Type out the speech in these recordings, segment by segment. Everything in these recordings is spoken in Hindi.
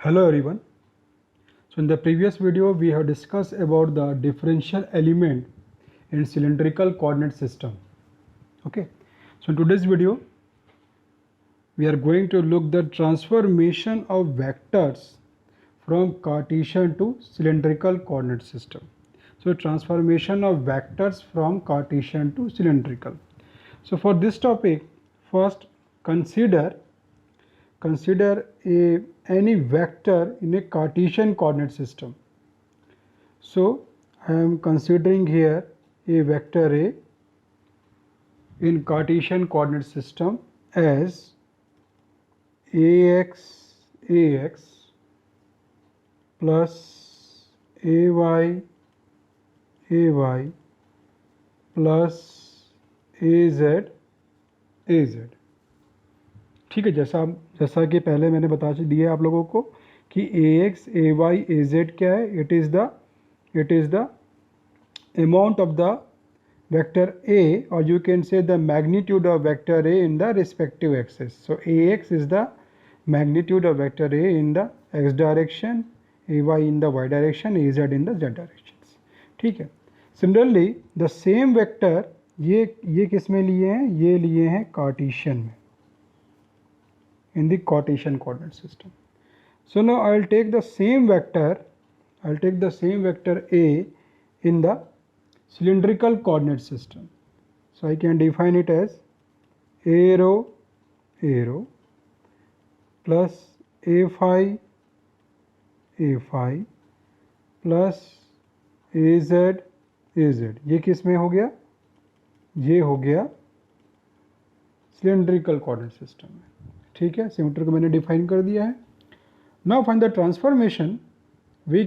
Hello everyone. So in the previous video we have discussed about the differential element in cylindrical coordinate system. Okay. So in today's video we are going to look the transformation of vectors from Cartesian to cylindrical coordinate system. So transformation of vectors from Cartesian to cylindrical. So for this topic, first consider any vector in a Cartesian coordinate system. So I am considering here a vector A in Cartesian coordinate system as ax plus ay plus az. ठीक है, जैसा कि पहले मैंने बता दिया आप लोगों को कि ax ay az क्या है. It is the amount of the vector A, or you can say the magnitude of vector A in the respective axis. So ax is the magnitude of vector A in the x direction, ay in the y direction, az in the z directions. ठीक है. Similarly the same vector ये किस में लिए हैं, ये लिए हैं कार्टेशियन में, in the Cartesian coordinate system. So now I will take the same vector A in the cylindrical coordinate system. So I can define it as arrow plus a phi plus az. ये किस में हो गया, ये हो गया cylindrical coordinate system में. ठीक है, सिमेट्री को मैंने डिफाइन कर दिया है. Now find the transformation. We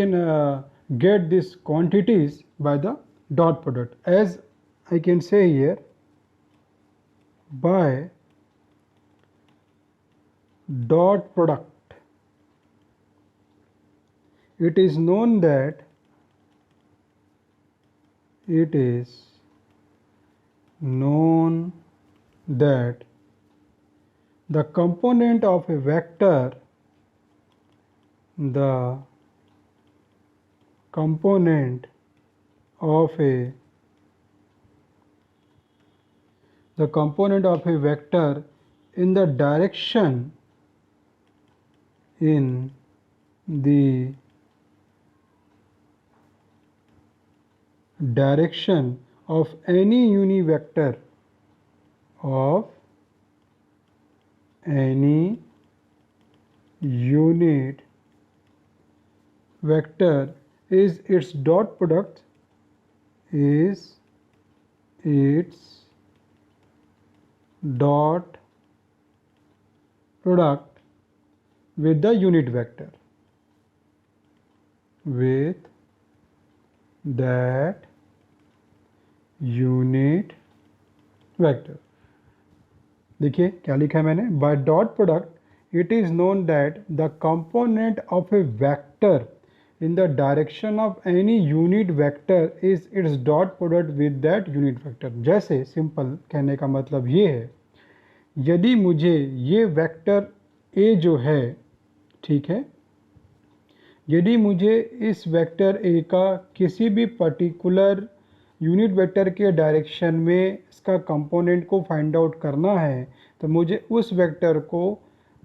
can get these quantities by the dot product, as I can say here, by dot product. It is known that the component of a vector, the component of a vector in the direction of any unit vector is its dot product with the unit vector, with that unit vector. देखिए क्या लिखा है मैंने, by dot product it is known that the component of a vector in the direction of any unit vector is its dot product with that unit vector. जैसे सिंपल कहने का मतलब ये है, यदि मुझे ये वेक्टर A जो है, ठीक है, यदि मुझे इस वेक्टर A का किसी भी पर्टिकुलर यूनिट वेक्टर के डायरेक्शन में इसका कंपोनेंट को फाइंड आउट करना है, तो मुझे उस वेक्टर को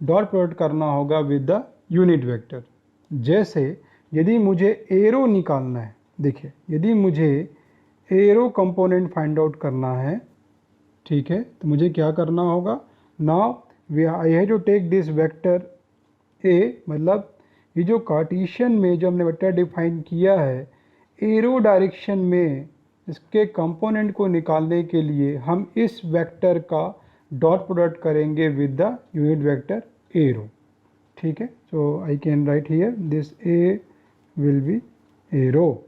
डॉट प्रोडक्ट करना होगा विद द यूनिट वेक्टर. जैसे यदि मुझे एरो निकालना है, देखिए यदि मुझे एरो कंपोनेंट फाइंड आउट करना है, ठीक है, तो मुझे क्या करना होगा. Now I have to take this vector A, मतलब ये जो कार्टेशियन में जो हमने वेक्टर डिफाइन किया है, एरो डायरेक्शन में इसके कंपोनेंट को निकालने के लिए हम इस वेक्टर का डॉट प्रोडक्ट करेंगे with the unit vector arrow. ठीक है, so I can write here this A will be arrow.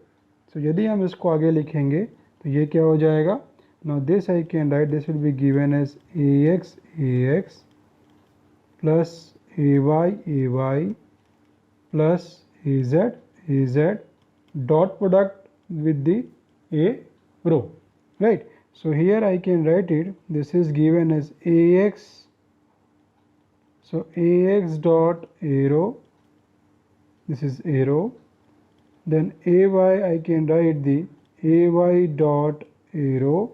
So यदि हम इसको आगे लिखेंगे तो ये क्या हो जाएगा. Now this I can write, this will be given as ax plus ay plus az dot product with the a row, right. So here I can write it, this is given as ax So ax dot arrow, this is arrow, then ay I can write the ay dot arrow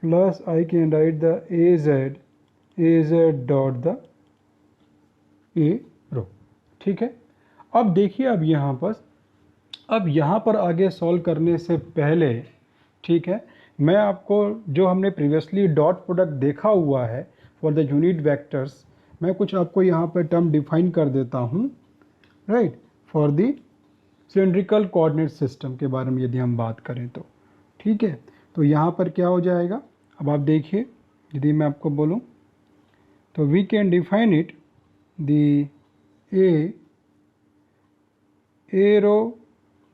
plus I can write the az dot the arrow. ठीक है, अब देखिए अब यहाँ पर आगे सॉल्व करने से पहले, ठीक है, मैं आपको जो हमने प्रीवियसली डॉट प्रोडक्ट देखा हुआ है फॉर द यूनिट वेक्टर्स, मैं कुछ आपको यहाँ पर टर्म डिफाइन कर देता हूँ, right, for the cylindrical coordinate system के बारे में यदि हम बात करें तो, ठीक है। तो यहाँ पर क्या हो जाएगा, अब आप देखिए, यदि मैं आपको बोलूँ तो we can define it the arrow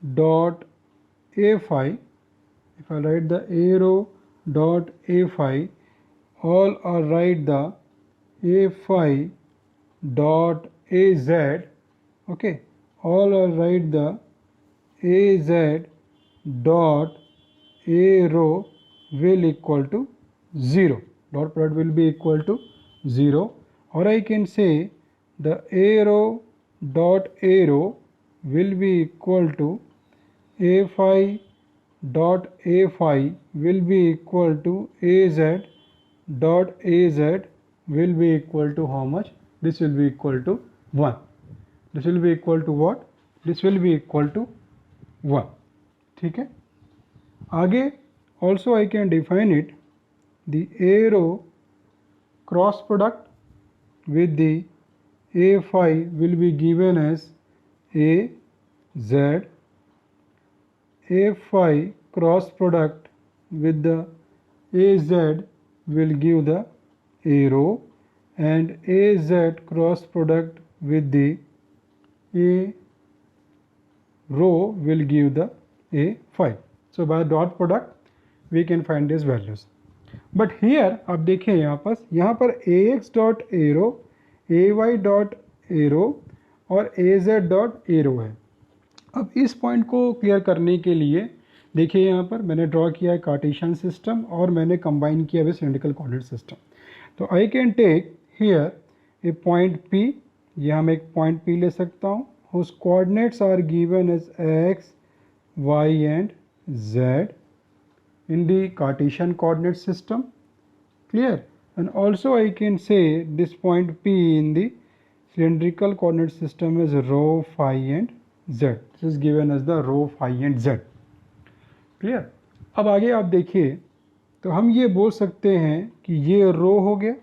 dot a phi. If I write the arrow dot a phi, all are write the a phi dot az, okay, all are write the az dot arrow will equal to 0, dot product will be equal to 0, or I can say the arrow dot arrow will be equal to a phi dot a phi will be equal to az dot az will be equal to how much? This will be equal to 1. This will be equal to what? This will be equal to 1. ठीक है, आगे also I can define it the arrow cross product with the a phi will be given as a z, a phi cross product with the az will give the arrow, and az cross product with the a row will give the a phi. So by dot product we can find these values. But here आप देखिए यहाँ पर ax dot arrow, ay dot arrow और az डॉट एरो है। अब इस पॉइंट को क्लियर करने के लिए देखिए यहाँ पर मैंने ड्रॉ किया है कार्टेशियन सिस्टम और मैंने कंबाइन किया है सिलेंड्रिकल कोऑर्डिनेट सिस्टम। तो I can take here a point P, यहाँ मैं एक पॉइंट P ले सकता हूँ, whose coordinates are given as x, y and z in the Cartesian coordinate system, clear, and also I can say this point P in the cylindrical coordinate system is rho, phi and z. This is given as the rho, phi and z. Clear. अब आगे आप देखिए तो हम ये बोल सकते हैं कि ये रो हो गया,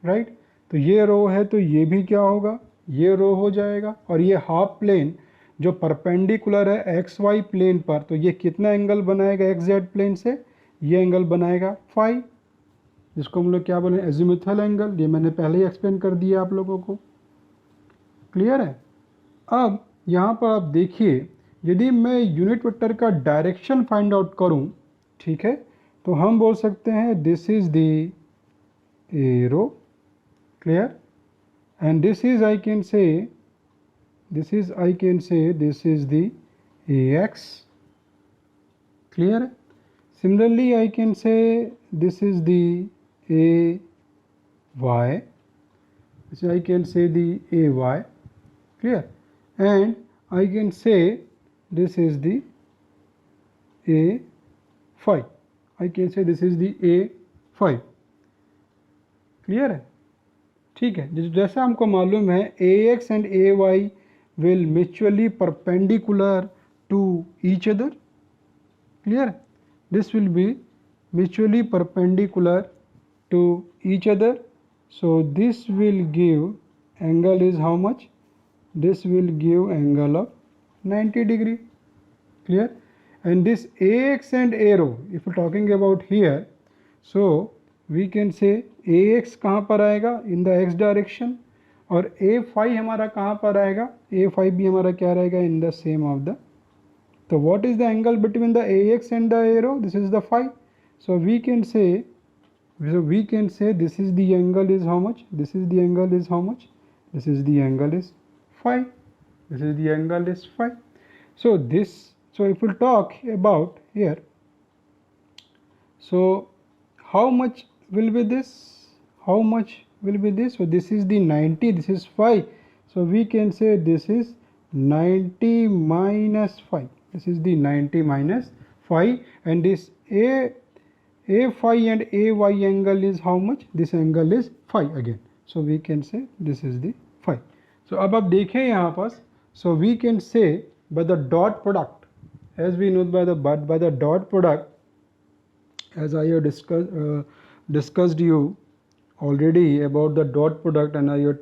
राइट, तो ये रो है तो ये भी क्या होगा, ये रो हो जाएगा, और ये हाफ प्लेन जो परपेंडिकुलर है एक्स वाई प्लेन पर, तो ये कितना एंगल बनाएगा एक्स जेड प्लेन से, ये एंगल बनाएगा फाई, जिसको हम लोग क्या बोले एजिमुथल एंगल। ये मैंने पहले ही एक्सप्लेन कर दिया आप लोगों को, क्लियर है। अब यहाँ पर आप देखिए यदि मैं यूनिट वेक्टर का डायरेक्शन फाइंड आउट करूँ, ठीक है, तो हम बोल सकते हैं this is the arrow, clear, and this is I can say this is the ax, clear. Similarly I can say this is the ay, so I can say the ay, clear, and I can say this is the a phi, I can say this is the a phi, clear है, ठीक है। जैसा हमको मालूम है ax and ay will mutually perpendicular to each other, clear, this will be mutually perpendicular to each other, so this will give angle is how much, this will give angle of 90 degree, clear, and this ax and arrow if we are talking about here, so we can say ax कहाँ पर आएगा in the x direction, और a phi हमारा कहाँ पर आएगा, a phi भी हमारा क्या रहेगा in the same of the, तो what is the angle between the ax and the arrow, this is the phi, so we can say this is the angle is how much, this is the angle is how much, this is the angle is phi, this is the angle is phi. So this, so if we talk about here, so how much will be this, how much will be this. So this is the 90, this is 5. So we can say this is 90 minus 5. This is the 90 minus 5, and this a phi and ay angle is how much? This angle is phi again. So we can say this is the phi. So अब आप देखें यहाँ पास, so we can say by the dot product, as we know by the dot product, as I have discussed you already about the dot product, and I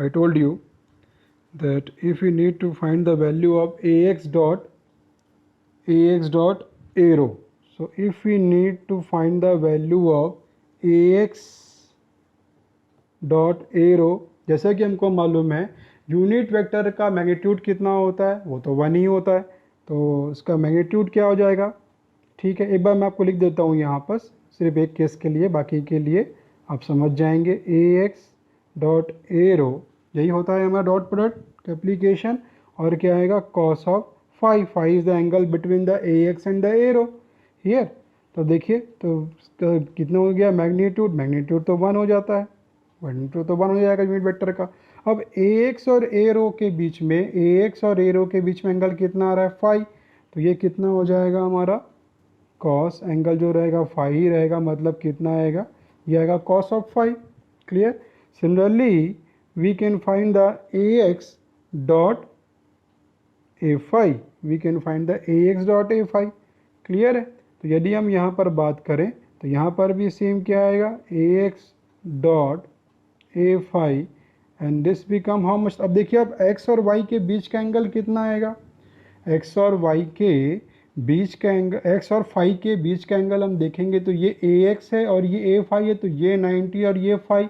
told you that if we need to find the value of ax dot arrow, so if we need to find the value of ax dot arrow, जैसा कि हमको मालूम है यूनिट वेक्टर का मैग्नीट्यूड कितना होता है, वो तो 1 ही होता है, तो इसका मैग्नीट्यूड क्या हो जाएगा? ठीक है, एक बार मैं आपको लिख देता हूँ यहाँ पर, सिर्फ एक केस के लिए, बाकी के लिए आप समझ जाएंगे। ax डॉट एरो, यही होता है हमारा डॉट प्रोडक्ट एप्लीकेशन, और क्या आएगा? cos of phi, phi is the angle between the ax and the arrow here. तो देखिए, तो कितना हो गया मैग्नीट्यूड? मैग्नीट्यूड तो 1 हो जाता है, मैग्नीट्यूड तो 1 हो जाएगा यूनिट वेक्टर का। अब ax और एरो के बीच में, ax और एरो के बीच में एंगल कितना आ रहा है? phi, तो ये कितना हो जाएगा हमारा? cos एंगल जो रहेगा phi ही रहेगा, मतलब कितना आएगा? ये आएगा cos of phi। Clear? Similarly we can find the ax dot a phi, we can find the ax dot a phi। Clear है? तो यदि हम यहाँ पर बात करें तो यहाँ पर भी सेम क्या आएगा? ax dot a phi and this become how much? अब देखिए, अब x और y के बीच का एंगल कितना आएगा? x और y के बीच का एंगल, x और phi के बीच का एंगल हम देखेंगे तो ये ax है और ये a phi है, तो ये 90 और ये phi,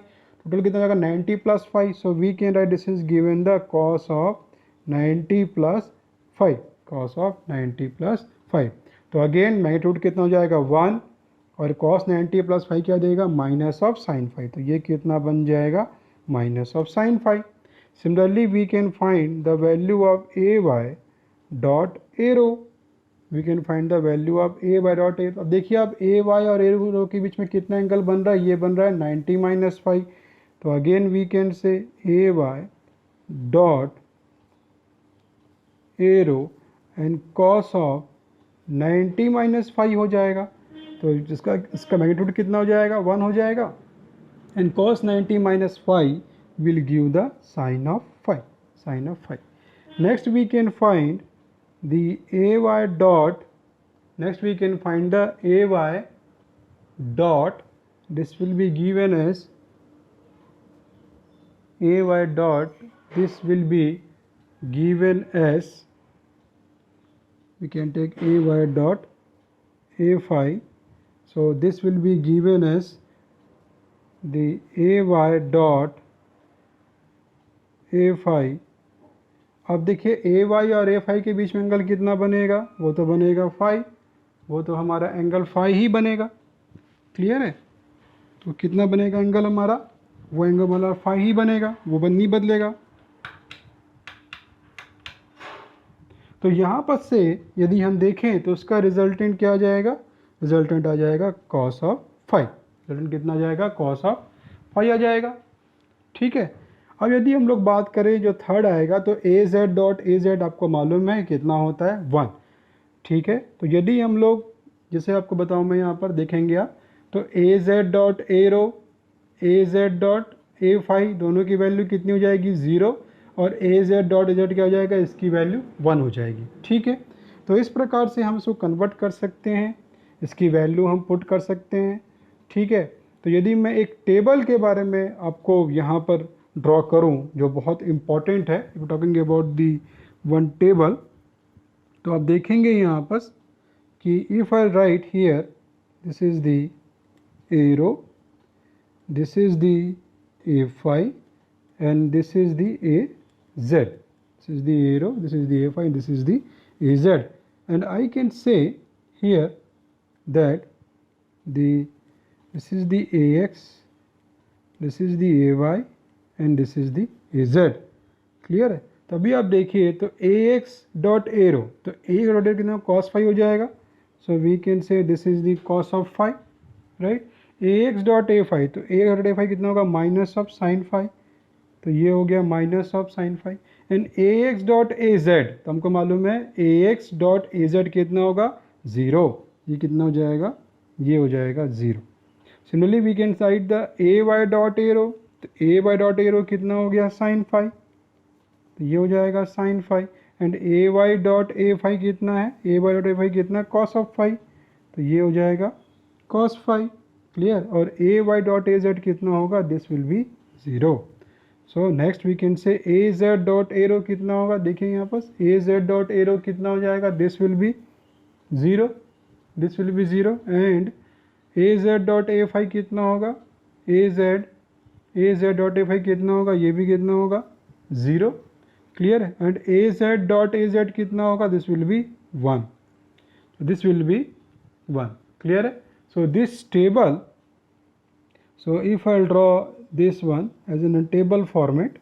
टोटल कितना आएगा? 90 plus phi। So we can write this is given the cos of 90 plus 5, cos of 90 plus 5। तो अगेन मैग्नीट्यूड कितना हो जाएगा? 1, और cos 90 प्लस 5 क्या देगा? माइनस ऑफ साइन 5, तो ये कितना बन जाएगा? Minus of sine 5। Similarly we can find the value of A Y dot arrow, we can find the value of A Y dot arrow. अब देखिए, अब ए वाई और एरो के बीच में कितना एंगल बन रहा है? ये बन रहा है 90 माइनस 5। तो again we can say A Y dot arrow and cos of 90 minus 5 हो जाएगा, तो इसका मैग्नीट्यूड कितना हो जाएगा? 1 हो जाएगा, and cos 90 minus 5 will give the sin of phi, sin of phi. Next we can find the ay dot, next we can find the ay dot, this will be given as ay dot, this will be given as, we can take ay dot a phi, so this will be given as the ay dot a phi। अब देखिए ay और a phi के बीच में एंगल कितना बनेगा? वो तो बनेगा phi, वो तो हमारा एंगल phi ही बनेगा। क्लियर है? तो कितना बनेगा एंगल हमारा? वो एंगल हमारा phi ही बनेगा, वो नहीं बदलेगा। तो यहाँ पर से यदि हम देखें तो उसका रिजल्टेंट क्या आ जाएगा? रिजल्टेंट आ जाएगा cos ऑफ phi, रिजल्टेंट कितना आ जाएगा? cos ऑफ phi आ जाएगा। ठीक है, अब यदि हम लोग बात करें जो थर्ड आएगा, तो A Z dot A Z आपको मालूम है कितना होता है? 1। ठीक है, तो यदि हम लोग, जैसे आपको बताऊँ मैं यहाँ पर देखेंगे आप, तो A Z dot arrow, A Z dot A phi, दोनों की वैल्यू कितनी हो जाएगी? 0, और A Z dot A Z क्या हो जाएगा? इसकी वैल्यू 1 हो जाएगी। ठीक है, तो इस प्रकार से हम इसको कन्वर्ट कर सकते हैं, इसकी वैल्यू हम पुट कर सकते हैं। ठीक है, तो यदि मैं एक टेबल के बारे में आपको यहाँ पर ड्रॉ करूँ जो बहुत इम्पॉर्टेंट है, talking about the one table, तो आप देखेंगे यहाँ पर कि if I right here, this is the arrow, this is the A phi, and this is the a z, this is the arrow, this is the a phi, this is the a z, and I can say here that this is the ax, this is the ay, and this is the az। Clear है? तभी आप देखिए, तो ax डॉट एरो, तो ax डॉट एरो कितना? cos phi हो जाएगा। So we can say this is the cos of phi, right. ax dot A phi, तो ax डॉट ए फाई कितना होगा माइनस ऑफ साइन फाई, तो ये हो गया minus of sine phi. And ax dot A Z, तो हमको मालूम है ax डॉट ए जेड कितना होगा 0, ये कितना हो जाएगा, ये हो जाएगा 0। Similarly we can side the A Y dot arrow, तो ए वाई डॉट एरो कितना हो गया साइन फाई, तो ये हो जाएगा sine phi. And A Y dot A phi कितना है, A Y dot A phi कितना कॉस ऑफ फाई, तो ये हो जाएगा कॉस फाई। क्लियर। और A Y dot A Z कितना होगा, this will be 0। So next we can say A Z dot arrow कितना होगा, देखिए यहाँ पर ए जेड डॉट एरो कितना हो जाएगा, this will be 0, this will be 0। And A Z dot A phi कितना होगा, A Z dot A phi कितना होगा, ये भी कितना होगा 0। क्लियर है। And A Z dot A Z कितना होगा, this will be 1, this will be 1। Clear है। So this table, so if I'll draw this one as in a table format,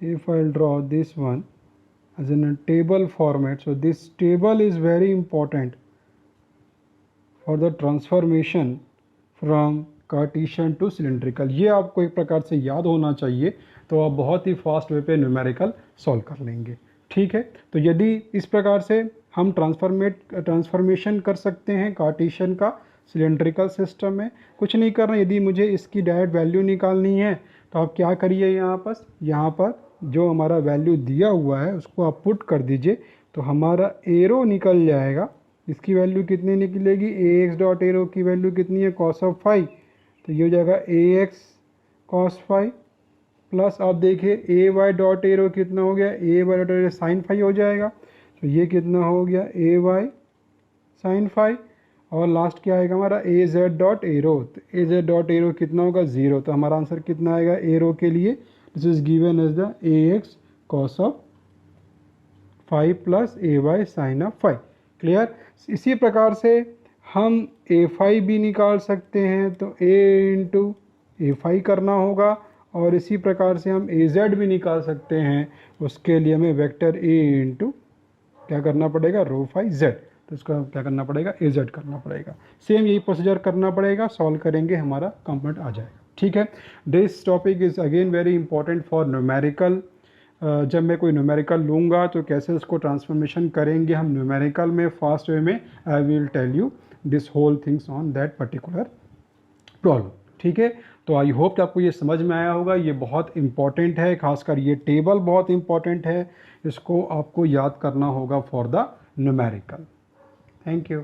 if I'll draw this one as in a table format, so this table is very important for the transformation from Cartesian to cylindrical. ये आपको एक प्रकार से याद होना चाहिए, तो आप बहुत ही फास्ट वे पे न्यूमेरिकल सॉल्व कर लेंगे। ठीक है। तो यदि इस प्रकार से हम ट्रांसफॉर्मेशन कर सकते हैं कार्टेशियन का सिलेंड्रिकल सिस्टम में, कुछ नहीं करना। यदि मुझे इसकी डायरेक्ट वैल्यू निकालनी है तो आप क्या करिए, यहाँ पर जो हमारा वैल्यू दिया हुआ है उसको आप पुट कर दीजिए, तो हमारा एरो निकल जाएगा। इसकी वैल्यू कितनी निकलेगी, ए एक्स डॉट एरो की वैल्यू कितनी है कॉस ऑफ फाई, तो ये हो जाएगा A X cos phi plus आप देखिए ए वाई डॉट एरो कितना हो गया, A Y dot arrow sine phi हो जाएगा, तो ये कितना हो गया ए वाई साइन फाई। और लास्ट क्या आएगा हमारा ए जेड डॉट एरो, तो ए जेड डॉट एरो कितना होगा 0, तो हमारा आंसर कितना आएगा एरो के लिए, this is given as the A X cos of phi plus A Y sine of phi. Clear. इसी प्रकार से हम ए फाई भी निकाल सकते हैं, तो ए इंटू ए फाई करना होगा, और इसी प्रकार से हम ए जेड भी निकाल सकते हैं। उसके लिए हमें वेक्टर ए इंटू क्या करना पड़ेगा, रो फाई जेड, तो इसका क्या करना पड़ेगा, ए जेड करना पड़ेगा। सेम यही प्रोसीजर करना पड़ेगा, सॉल्व करेंगे हमारा कंप्लीट आ जाएगा। ठीक है। This topic is again very important for numerical. जब मैं कोई न्यूमेरिकल लूँगा तो कैसे उसको ट्रांसफॉर्मेशन करेंगे हम न्यूमेरिकल में फास्ट वे में, I will tell you this whole things on that particular problem. ठीक है। तो आई होप कि आपको ये समझ में आया होगा। ये बहुत इंपॉर्टेंट है, खासकर ये टेबल बहुत इंपॉर्टेंट है, इसको आपको याद करना होगा for the numerical. Thank you.